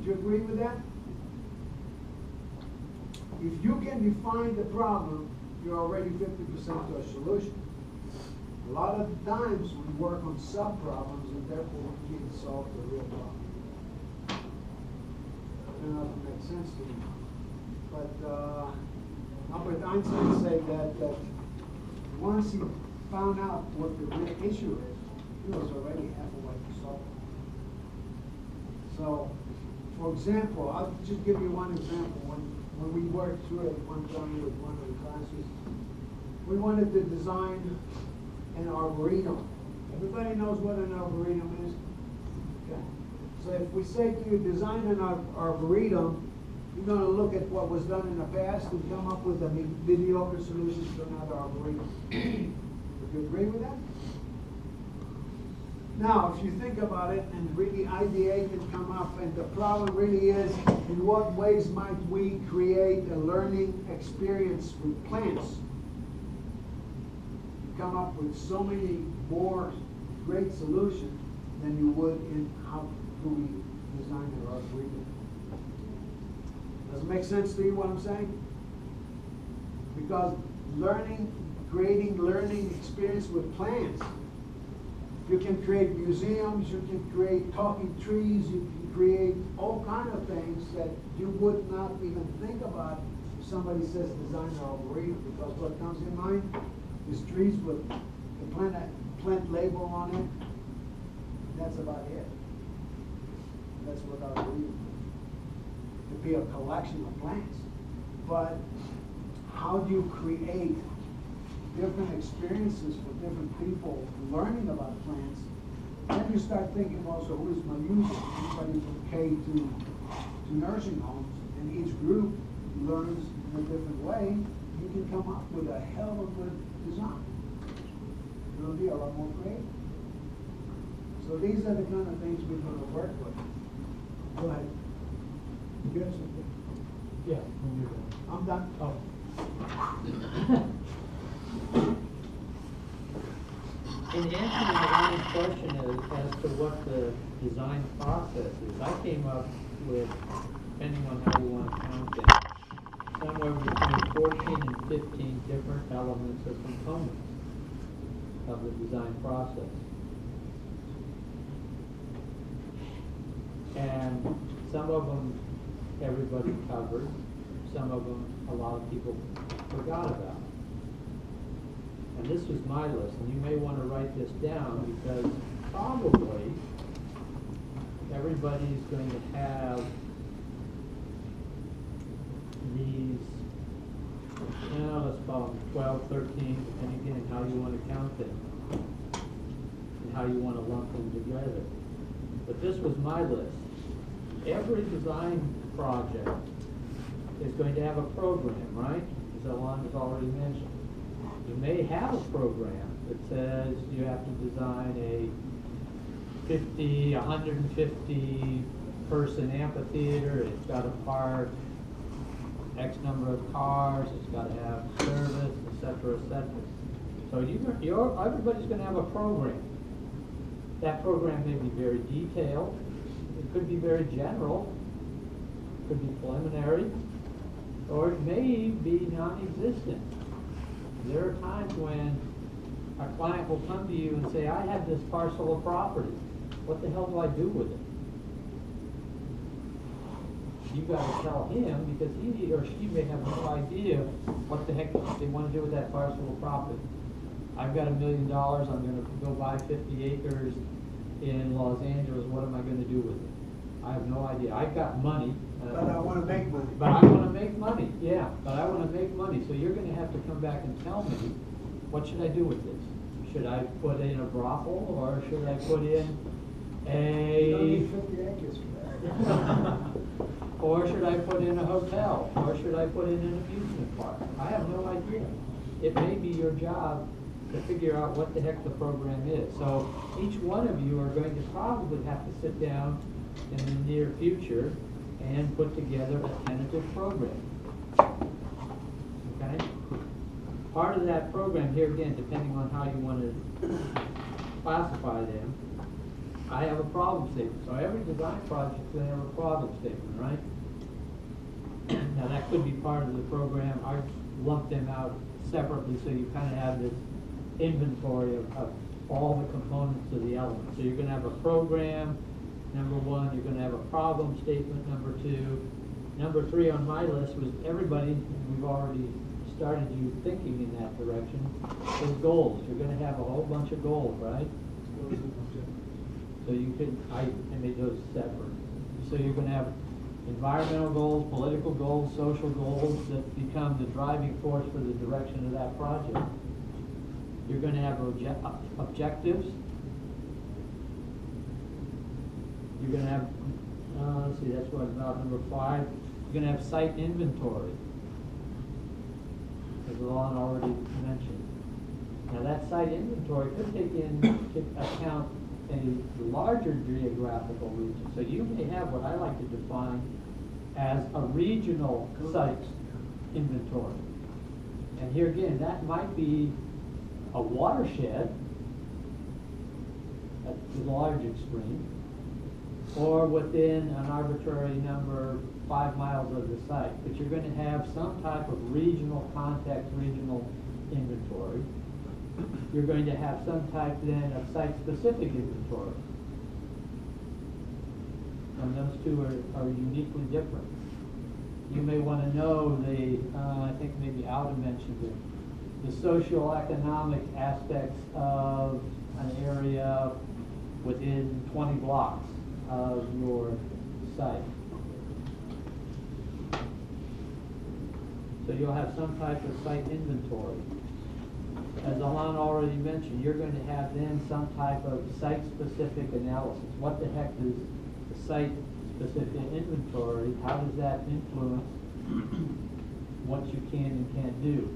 Would you agree with that? If you can define the problem, you're already 50% to a solution. A lot of times we work on sub-problems and therefore we can't solve the real problem. I don't know if it makes sense to you. But Albert Einstein said that once he found out what the real issue is, he was already halfway to solve it. So, for example, I'll just give you one example. When we worked through it one time with one of the classes, we wanted to design an arboretum. Everybody knows what an arboretum is? Okay. So if we say to you, design an arboretum, you're going to look at what was done in the past and come up with a mediocre solution to another arboretum. Would you agree with that? Now, if you think about it and really ideate and come up, and the problem really is, in what ways might we create a learning experience with plants? You come up with so many more great solutions than you would in how do we design an arboretum. Does it make sense to you what I'm saying? Because creating learning experience with plants, you can create museums, you can create talking trees, you can create all kinds of things that you would not even think about if somebody says design an arboretum, because what comes in mind is trees with the plant label on it. That's about it. That's what arboretum is. To be a collection of plants. But how do you create different experiences for different people learning about plants? Then you start thinking also, who is my user? Everybody from K to nursing homes, and each group learns in a different way. You can come up with a hell of a good design. It'll be a lot more creative. So these are the kind of things we're going to work with. Go ahead. You have something? Yeah, when you're done. I'm done. Oh. In answering the line question as to what the design process is, I came up with, depending on how you want to count it, somewhere between 14 and 15 different elements or components of the design process. And some of them everybody covered, some of them a lot of people forgot about. And this was my list, and you may want to write this down because probably everybody's going to have these, let's call them 12, 13, depending again how you want to count them and how you want to lump them together. But this was my list. Every design project is going to have a program, right? As Alon has already mentioned. You may have a program that says you have to design a 150 person amphitheater, it's got to park X number of cars, it's got to have service, etc., etc. So everybody's going to have a program. That program may be very detailed, it could be very general, it could be preliminary, or it may be non-existent. There are times when a client will come to you and say, I have this parcel of property. What the hell do I do with it? You've got to tell him because he or she may have no idea what the heck they want to do with that parcel of property. I've got $1 million, I'm going to go buy 50 acres in Los Angeles. What am I going to do with it? I have no idea. I've got money. But I want to make money. But I want to make money, yeah. But I want to make money. So you're going to have to come back and tell me, what should I do with this? Should I put in a brothel, or should I put in a... You don't need 50 acres for that. Or should I put in a hotel? Or should I put in an amusement park? I have no idea. It may be your job to figure out what the heck the program is. So each one of you are going to probably have to sit down in the near future and put together a tentative program. Okay? Part of that program, here again, depending on how you want to classify them, I have a problem statement. So every design project's gonna have a problem statement, right? Now, that could be part of the program. I lumped them out separately, so you kind of have this inventory of all the components of the element. So you're gonna have a program, number one, you're gonna have a problem statement, number two. Number three on my list was everybody, and we've already started you thinking in that direction, is goals. You're gonna have a whole bunch of goals, right? So you could, I made those separate. So you're gonna have environmental goals, political goals, social goals that become the driving force for the direction of that project. You're gonna have objectives. You're gonna have, let's see, that's what about number 5. You're gonna have site inventory, as Alon already mentioned. Now that site inventory could take into account a larger geographical region. So you may have what I like to define as a regional site inventory. And here again, that might be a watershed at the large extreme, or within an arbitrary number 5 miles of the site. But you're going to have some type of regional context, regional inventory. You're going to have some type then of site-specific inventory. And those two are uniquely different. You may want to know the, I think maybe Alda mentioned it, the socio-economic aspects of an area within 20 blocks of your site. So you'll have some type of site inventory. As Alon already mentioned, you're going to have then some type of site-specific analysis. What the heck is the site-specific inventory? How does that influence what you can and can't do?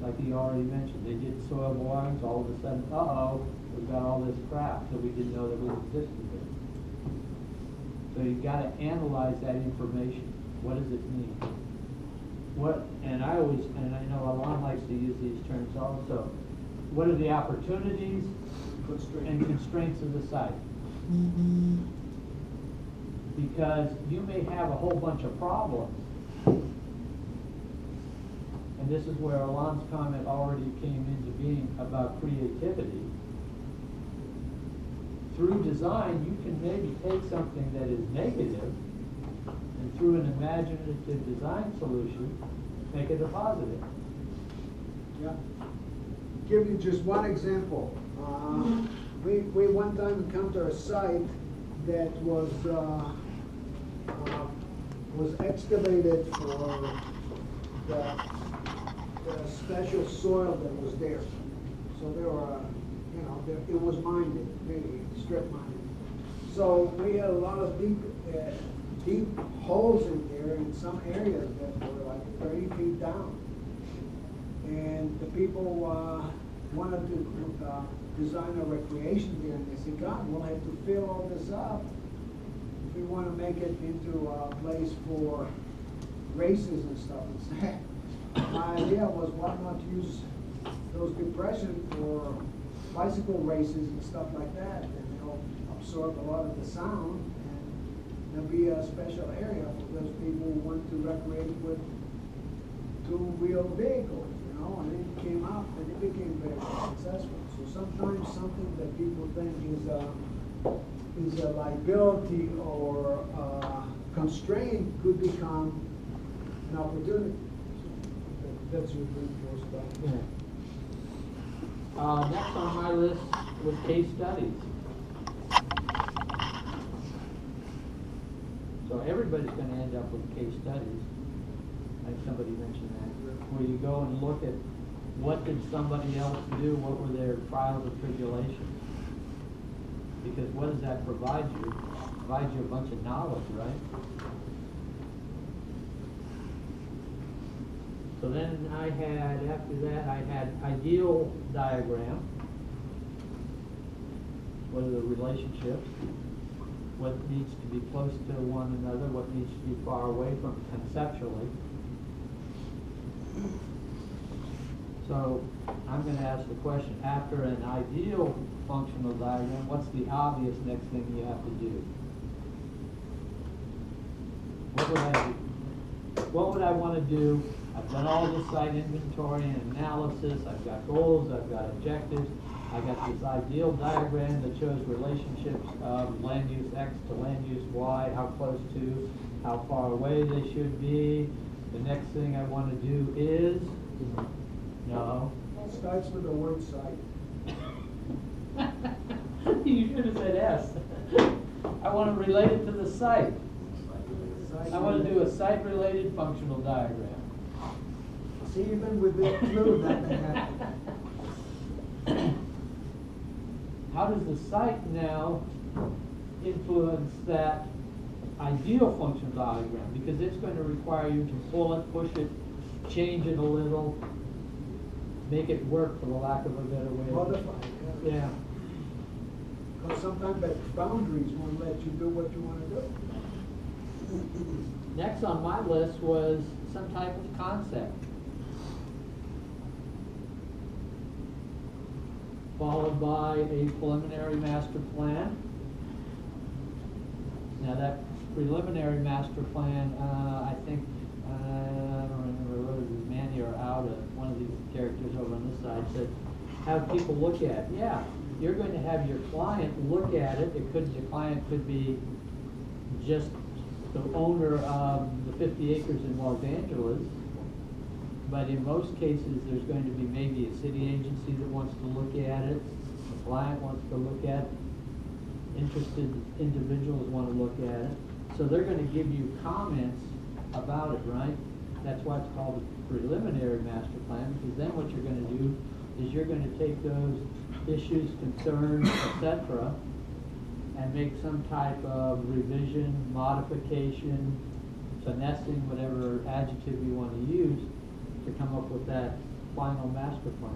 Like he already mentioned, they did soil borings, all of a sudden, we've got all this crap that we didn't know that was existed there. So you've got to analyze that information. What does it mean? And I know Alon likes to use these terms also. What are the opportunities and constraints of the site? Because you may have a whole bunch of problems. And this is where Alon's comment already came into being about creativity. Through design, you can maybe take something that is negative and through an imaginative design solution, make it a positive. Yeah. Give you just one example. We one time encountered a site that was excavated for the special soil that was there. So there were, it was mined, really strip mined. So we had a lot of deep holes in there in some areas that were like 30 feet down. And the people wanted to design a recreation there, and they said, God, we'll have to fill all this up if we want to make it into a place for races and stuff. My idea was, why not use those depressions for bicycle races and stuff like that, and they'll absorb a lot of the sound, and there'll be a special area for those people who want to recreate with two-wheel vehicles, and it came out and it became very successful. So sometimes something that people think is a liability or a constraint could become an opportunity. So that's your brief post. Yeah. Next on my list was case studies. So everybody's going to end up with case studies. Like somebody mentioned that, where you go and look at what did somebody else do, what were their trials and tribulations. Because what does that provide you? It provides you a bunch of knowledge, right? So then after that, I had ideal diagram. What are the relationships? What needs to be close to one another? What needs to be far away from conceptually? So I'm gonna ask the question, after an ideal functional diagram, what's the obvious next thing you have to do? What would I do? What would I wanna do? I've done all this site inventory and analysis, I've got goals, I've got objectives, I got this ideal diagram that shows relationships of land use X to land use Y, how close to, how far away they should be. The next thing I wanna do is, no. Starts with the word site. You should have said S. I want to relate it to the site. I want to do a site-related functional diagram. See, even with the clue, that can happen. How does the site now influence that ideal functional diagram? Because it's going to require you to pull it, push it, change it a little, make it work, for the lack of a better way. Modify, Yeah. Because sometimes the boundaries won't let you do what you want to do. Next on my list was some type of concept, followed by a preliminary master plan. Now that preliminary master plan, I think, I don't remember whether it was Manny or Alda, one of these characters over on this side said, have people look at it. Yeah, you're going to have your client look at it. The client could be just the owner of the 50 acres in Los Angeles, but in most cases there's going to be maybe a city agency that wants to look at it, the client wants to look at it, interested individuals want to look at it, so they're going to give you comments about it, right? That's why it's called a preliminary master plan, because then what you're going to do is you're going to take those issues, concerns, etc., and make some type of revision, modification, finessing, whatever adjective you want to use, to come up with that final master plan.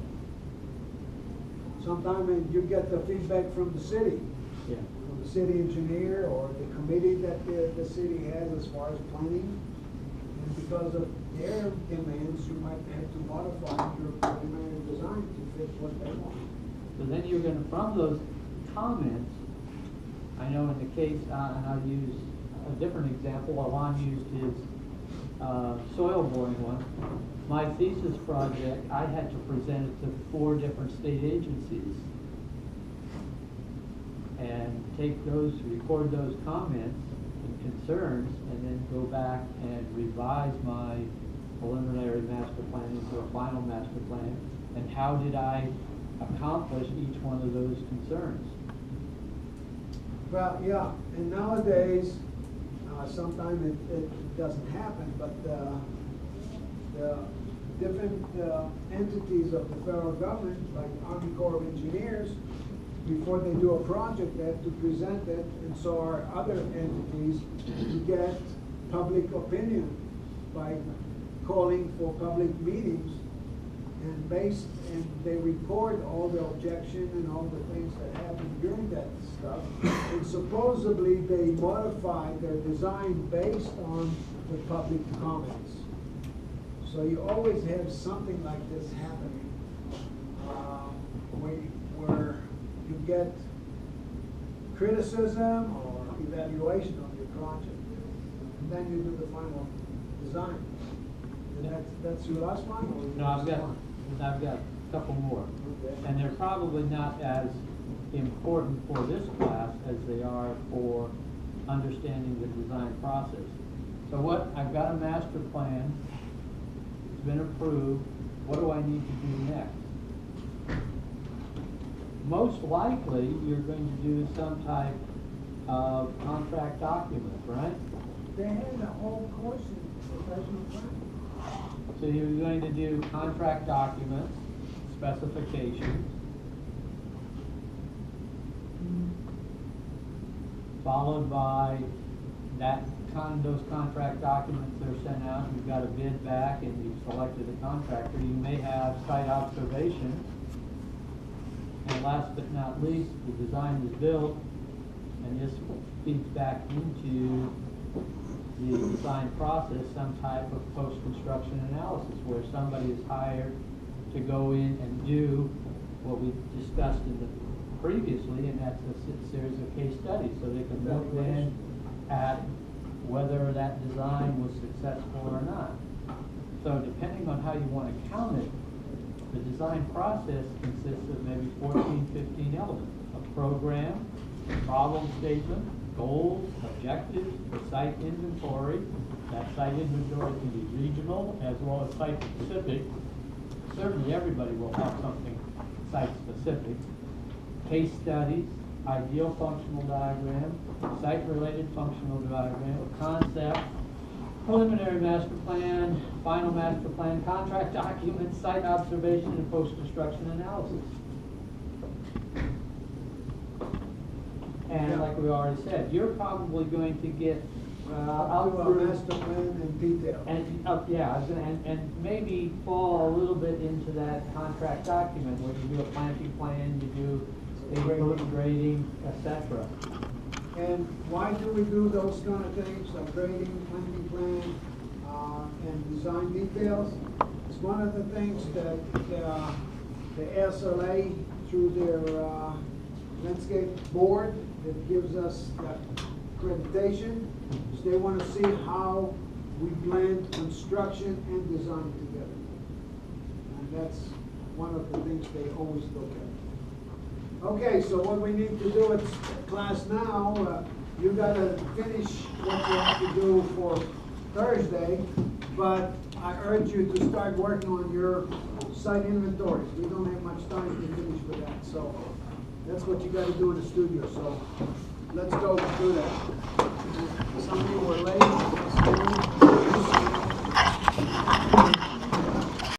Sometimes you get the feedback from the city, Yeah. from the city engineer or the committee that the city has as far as planning. And because of their demands, you might have to modify your preliminary design to fit what they want. So then you're going to, from those comments, I know in the case, and I'll use a different example, Alon used his soil boring one. My thesis project, I had to present it to 4 different state agencies and take those, record those comments and concerns, and then go back and revise my preliminary master plan into a final master plan. And how did I accomplish each one of those concerns? Well, yeah, and nowadays, sometimes it doesn't happen, but the different entities of the federal government, like Army Corps of Engineers, before they do a project, they have to present it, and so are other entities to get public opinion by calling for public meetings, and they record all the objection and all the things that happen during that stuff, and supposedly they modify their design based on the public comments. So you always have something like this happening, where you get criticism or evaluation of your project, and then you do the final design. And that's your last one? Or No, I've got a couple more. Okay. And they're probably not as important for this class as they are for understanding the design process. So I've got a master plan, it's been approved, what do I need to do next? Most likely, you're going to do some type of contract document, right? They had a whole course in professional planning. So you're going to do contract documents, specifications, followed by those contract documents that are sent out, you've got a bid back and you've selected a contractor. You may have site observation. And last but not least, the design is built, and this feeds back into the design process, some type of post-construction analysis where somebody is hired to go in and do what we discussed previously, and that's a series of case studies, so they can look then at whether that design was successful or not. So depending on how you want to count it, the design process consists of maybe 14, 15 elements. A program, problem statement, goals, objectives, the site inventory. That site inventory can be regional as well as site specific. Certainly everybody will have something site specific. Case studies, ideal functional diagram, site-related functional diagram, concept, preliminary master plan, final master plan, contract documents, site observation, and post-construction analysis. And like we already said, you're probably going to get Up to a master plan and detail. and yeah, I was gonna, and maybe fall a little bit into that contract document where you do a planting plan, you do a grading, etc. And why do we do those kind of things, like grading, planting plan, and design details? It's one of the things that the SLA, through their landscape board, that gives us that accreditation, is they want to see how we blend construction and design together. And that's one of the things they always look at. Okay, so what we need to do at class now, you gotta finish what you have to do for Thursday, but I urge you to start working on your site inventories. We don't have much time to finish with that, so that's what you gotta do in the studio, so let's go through that. Some of you were late.